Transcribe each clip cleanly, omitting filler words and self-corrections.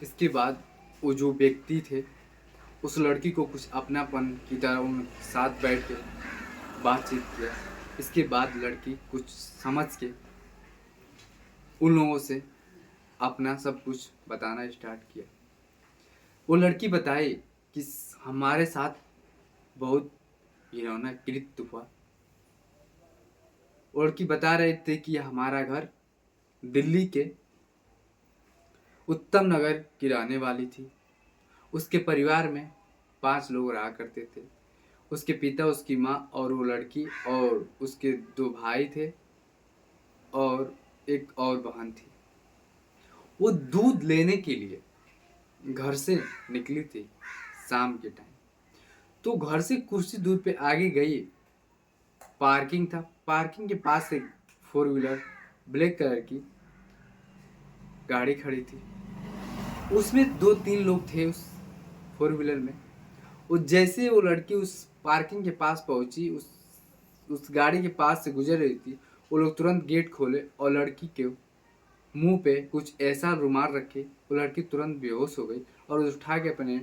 इसके बाद वो जो व्यक्ति थे उस लड़की को कुछ अपनापन की तरह उनके साथ बैठ के बातचीत किया। इसके बाद लड़की कुछ समझ के उन लोगों से अपना सब कुछ बताना स्टार्ट किया। वो लड़की बताई कि हमारे साथ बहुत घिनौना कृत्य हुआ। वो लड़की बता रहे थे कि हमारा घर दिल्ली के उत्तम नगर की रहने वाली थी। उसके परिवार में 5 लोग रहा करते थे। उसके पिता, उसकी माँ और वो लड़की और उसके 2 भाई थे और एक और बहन थी। वो दूध लेने के लिए घर से निकली थी शाम के टाइम। तो घर से कुछ ही दूर पे आगे गई, पार्किंग था। पार्किंग के पास एक 4 व्हीलर ब्लैक कलर की गाड़ी खड़ी थी। उसमें 2-3 लोग थे उस 4 व्हीलर में। वो जैसे वो लड़की उस पार्किंग के पास पहुंची, उस गाड़ी के पास से गुजर रही थी, वो लोग तुरंत गेट खोले और लड़की के मुंह पे कुछ ऐसा रुमाल रखे, वो लड़की तुरंत बेहोश हो गई और उठा के अपने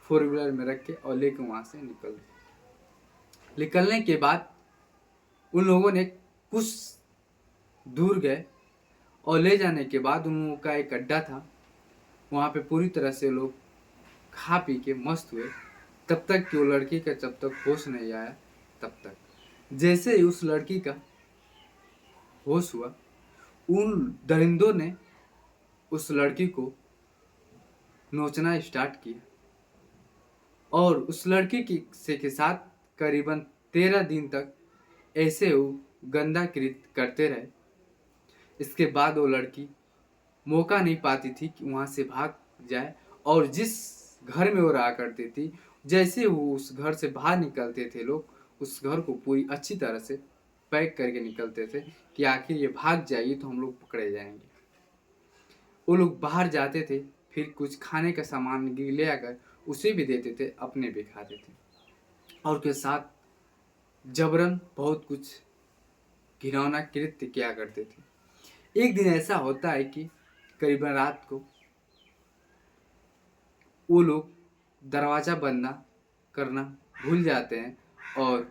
4 व्हीलर में रख के और लेके वहां से निकल गई। निकलने के बाद उन लोगों ने कुछ दूर गए और ले जाने के बाद उन लोगों का एक अड्डा था। वहाँ पे पूरी तरह से लोग खा पी के मस्त हुए, तब तक कि वो लड़की का जब तक होश नहीं आया तब तक। जैसे ही उस लड़की का होश हुआ, उन दरिंदों ने उस लड़की को नोचना स्टार्ट किया और उस लड़की के साथ करीबन 13 दिन तक ऐसे वो गंदा कृत्य करते रहे। इसके बाद वो लड़की मौका नहीं पाती थी कि वहाँ से भाग जाए और जिस घर में वो रहा करती थी, जैसे वो उस घर से बाहर निकलते थे लोग, उस घर को पूरी अच्छी तरह से पैक करके निकलते थे कि आखिर ये भाग जाएगी तो हम लोग पकड़े जाएंगे। वो लोग बाहर जाते थे, फिर कुछ खाने का सामान ले आकर उसे भी देते थे, अपने भी खाते थे और उसके साथ जबरन बहुत कुछ घिनौना कृत्य किया करते थे। एक दिन ऐसा होता है कि करीबन रात को वो लोग दरवाज़ा बंद करना भूल जाते हैं और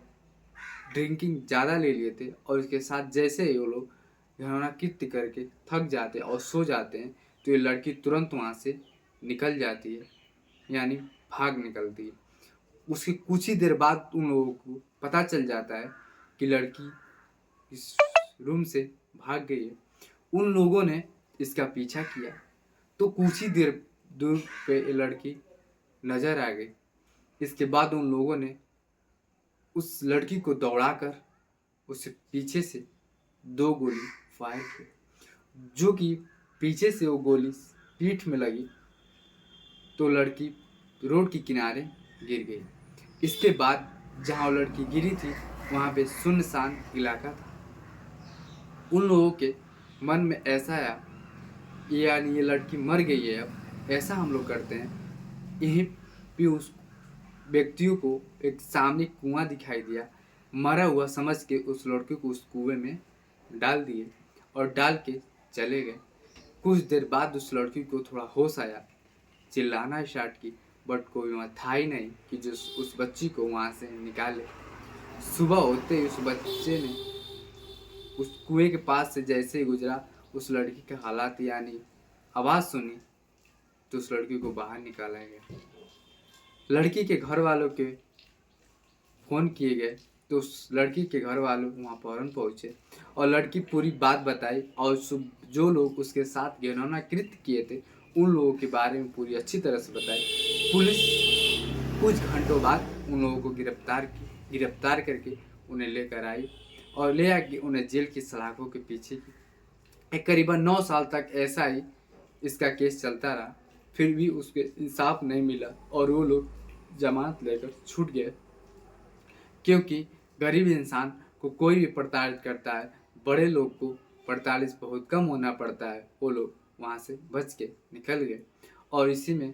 ड्रिंकिंग ज़्यादा ले लिए थे और उसके साथ जैसे ही वो लोग घिनौना कृत्य करके थक जाते हैं और सो जाते हैं, तो ये लड़की तुरंत वहाँ से निकल जाती है, यानी भाग निकलती है। उसके कुछ ही देर बाद उन लोगों को पता चल जाता है कि लड़की इस रूम से भाग गई है। उन लोगों ने इसका पीछा किया तो कुछ ही देर दूर पे ये लड़की नजर आ गई। इसके बाद उन लोगों ने उस लड़की को दौड़ाकर उसे पीछे से 2 गोली फायर की, जो कि पीछे से वो गोली पीठ में लगी तो लड़की रोड के किनारे गिर गई। इसके बाद जहाँ वो लड़की गिरी थी वहाँ पे सुनसान इलाका था। उन लोगों के मन में ऐसा आया, यानी ये लड़की मर गई है, अब ऐसा हम लोग करते हैं, यहीं पे उस व्यक्तियों को एक सामने कुआं दिखाई दिया, मरा हुआ समझ के उस लड़के को उस कुएं में डाल दिए और डाल के चले गए। कुछ देर बाद उस लड़की को थोड़ा होश आया, चिल्लाना स्टार्ट की, बट कोई वहाँ था ही नहीं कि जो उस बच्ची को वहाँ से निकाले। सुबह होते ही उस बच्चे ने उस कुएं के पास से जैसे ही गुजरा, उस लड़की के हालात यानी आवाज़ सुनी तो उस लड़की को बाहर निकाला गया। लड़की के घर वालों के फ़ोन किए गए तो उस लड़की के घर वालों वहाँ फौरन पहुँचे और लड़की पूरी बात बताई और जो लोग उसके साथ घिनौना कृत्य किए थे उन लोगों के बारे में पूरी अच्छी तरह से बताई। पुलिस कुछ घंटों बाद उन लोगों को गिरफ्तार करके उन्हें लेकर आई और ले आके उन्हें जेल की सलाखों के पीछे की। करीबन 9 साल तक ऐसा ही इसका केस चलता रहा, फिर भी उसके इंसाफ नहीं मिला और वो लोग जमानत लेकर छूट गए, क्योंकि गरीब इंसान को कोई भी प्रताड़ित करता है, बड़े लोग को प्रताड़ित बहुत कम होना पड़ता है, वो लोग वहाँ से बच के निकल गए। और इसी में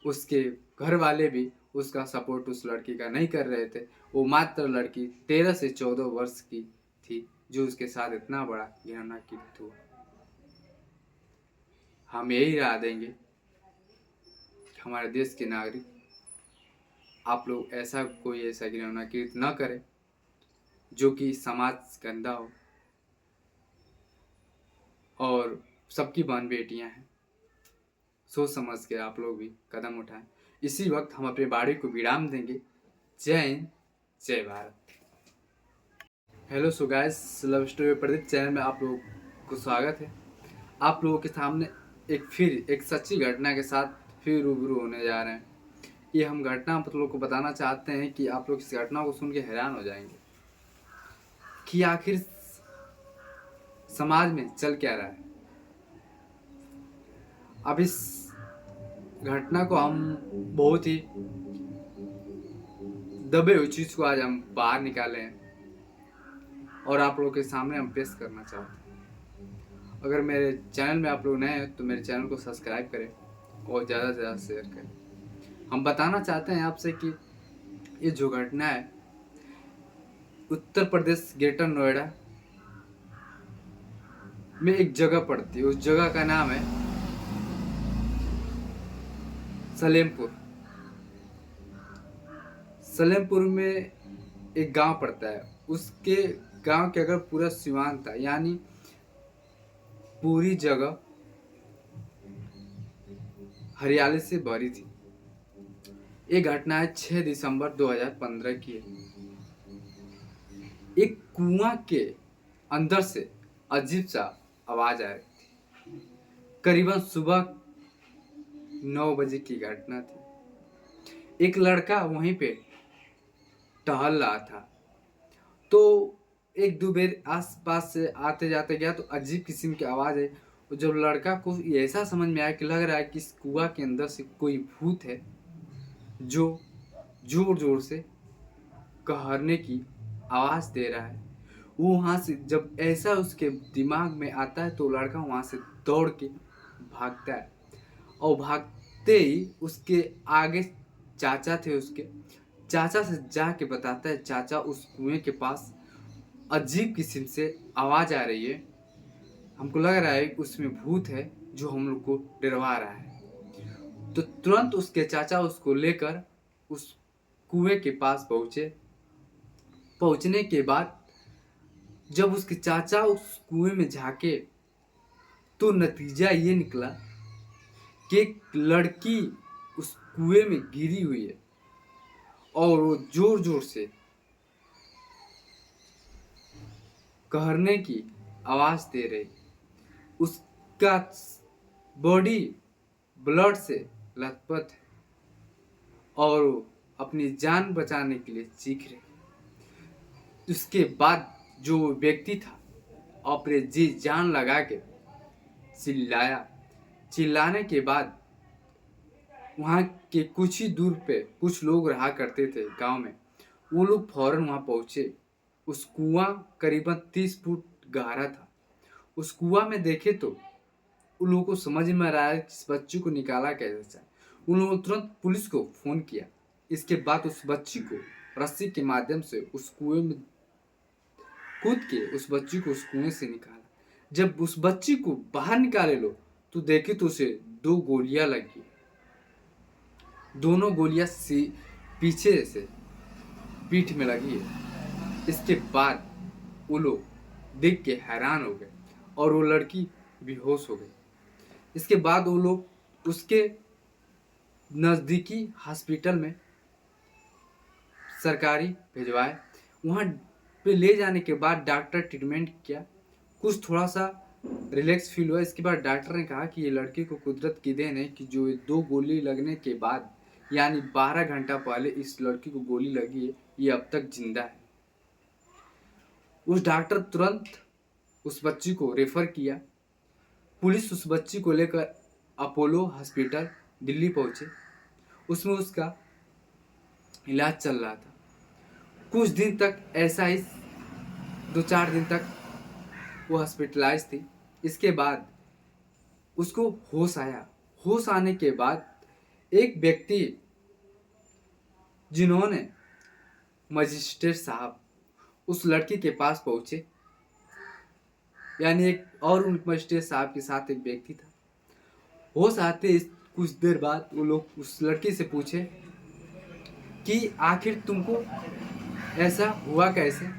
उसके घर वाले भी उसका सपोर्ट उस लड़की का नहीं कर रहे थे। वो मात्र लड़की 13 से 14 वर्ष की थी जो उसके साथ इतना बड़ा घिनौना कृत्य हुआ। हम यही राय देंगे हमारे देश के नागरिक आप लोग ऐसा घिनौना कृत्य न करें जो कि समाज गंदा हो। और सबकी बहन बेटियां हैं, सोच समझ के आप लोग भी कदम उठाएं। इसी वक्त हम अपने बाड़ी को विराम देंगे। जय हिंद, जय Bharat. Hello so guys, love story Pradeep channel में आप लोगों को स्वागत है। आप लोगों के सामने एक सच्ची घटना के साथ फिर रूबरू होने जा रहे हैं। ये हम घटना आप लोगों को बताना चाहते हैं कि आप लोग इस घटना को सुन के हैरान हो जाएंगे कि आखिर समाज में चल क्या रहा है। अब इस घटना को हम बहुत ही दबे हुई चीज को आज हम बाहर निकाले हैं और आप लोगों के सामने हम पेश करना चाहते हैं। अगर मेरे चैनल में आप लोग नए हैं तो मेरे चैनल को सब्सक्राइब करें और ज़्यादा से ज़्यादा शेयर करें। हम बताना चाहते हैं आपसे कि ये जो घटना है उत्तर प्रदेश ग्रेटर नोएडा में एक जगह पड़ती है। उस जगह का नाम है सलेमपुर। सलेमपुर में एक गांव पड़ता है। उसके गांव के अगर पूरा सीमांत था, यानी पूरी जगह हरियाली से भरी थी। ये घटना है 6 दिसंबर 2015 की है। एक कुआं के अंदर से अजीब सा आवाज आ रही थी। करीबन सुबह 9 बजे की घटना थी। एक लड़का वहीं पे टहल रहा था, तो एक दो बेर आस पास से आते जाते गया तो अजीब किस्म की आवाज़ है। और जब लड़का को ऐसा समझ में आया कि लग रहा है कि इस कुआं के अंदर से कोई भूत है जो जोर जोर से कहरने की आवाज़ दे रहा है, वो वहाँ से जब ऐसा उसके दिमाग में आता है तो लड़का वहाँ से दौड़ के भागता है। और भागते ही उसके आगे चाचा थे, उसके चाचा से जाके बताता है, चाचा उस कुएं के पास अजीब किस्म से आवाज़ आ रही है, हमको लग रहा है उसमें भूत है जो हम लोग को डरवा रहा है। तो तुरंत उसके चाचा उसको लेकर उस कुएं के पास पहुंचे। पहुंचने के बाद जब उसके चाचा उस कुएं में झांके तो नतीजा ये निकला कि एक लड़की उस कुएं में गिरी हुई है और वो जोर जोर से कहरने की आवाज दे रही। उसका बॉडी ब्लड से लथपथ है और वो अपनी जान बचाने के लिए चीख रहे। उसके बाद जो व्यक्ति था अपने जी जान लगा के चिल्लाया। चिल्लाने के बाद वहाँ के कुछ ही दूर पे कुछ लोग रहा करते थे गांव में, वो लोग फौरन वहाँ पहुँचे। उस कुआं करीबन 30 फुट गहरा था। उस कुआं में देखे तो उन लोगों को समझ में आ रहा है कि इस बच्ची को निकाला कैसे जाए। उन लोगों ने तुरंत पुलिस को फोन किया। इसके बाद उस बच्ची को रस्सी के माध्यम से उस कुएं में कूद के उस बच्ची को उस कुएं से निकाला। जब उस बच्ची को बाहर निकाले लोग तो देखे तो उसे 2 गोलियां लगी। दोनों गोलियां पीछे से पीठ में लगी है। इसके बाद वो लोग देख के हैरान हो गए और वो लड़की बेहोश हो गई। इसके बाद वो लोग उसके नज़दीकी हॉस्पिटल में सरकारी भिजवाए। वहाँ पे ले जाने के बाद डॉक्टर ट्रीटमेंट किया। कुछ थोड़ा सा रिलैक्स फील हुआ। इसके बाद डॉक्टर ने कहा कि ये लड़की को कुदरत की देन है कि जो 2 गोली लगने के बाद यानी 12 घंटा पहले इस लड़की को गोली लगी है, ये अब तक जिंदा है। उस डॉक्टर तुरंत उस बच्ची को रेफर किया। पुलिस उस बच्ची को लेकर अपोलो हॉस्पिटल दिल्ली पहुंचे। उसमें उसका इलाज चल रहा था। कुछ दिन तक ऐसा ही 2-4 दिन तक वो हॉस्पिटलाइज थी। इसके बाद उसको होश आया। होश आने के बाद एक व्यक्ति जिन्होंने मजिस्ट्रेट साहब उस लड़की के पास पहुंचे, यानी एक और उन मजिस्ट्रेट साहब के साथ एक व्यक्ति था। होश आते कुछ देर बाद वो लोग उस लड़की से पूछे कि आखिर तुमको ऐसा हुआ कैसे।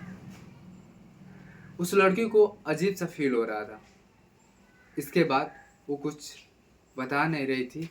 उस लड़की को अजीब सा फील हो रहा था। इसके बाद वो कुछ बता नहीं रही थी।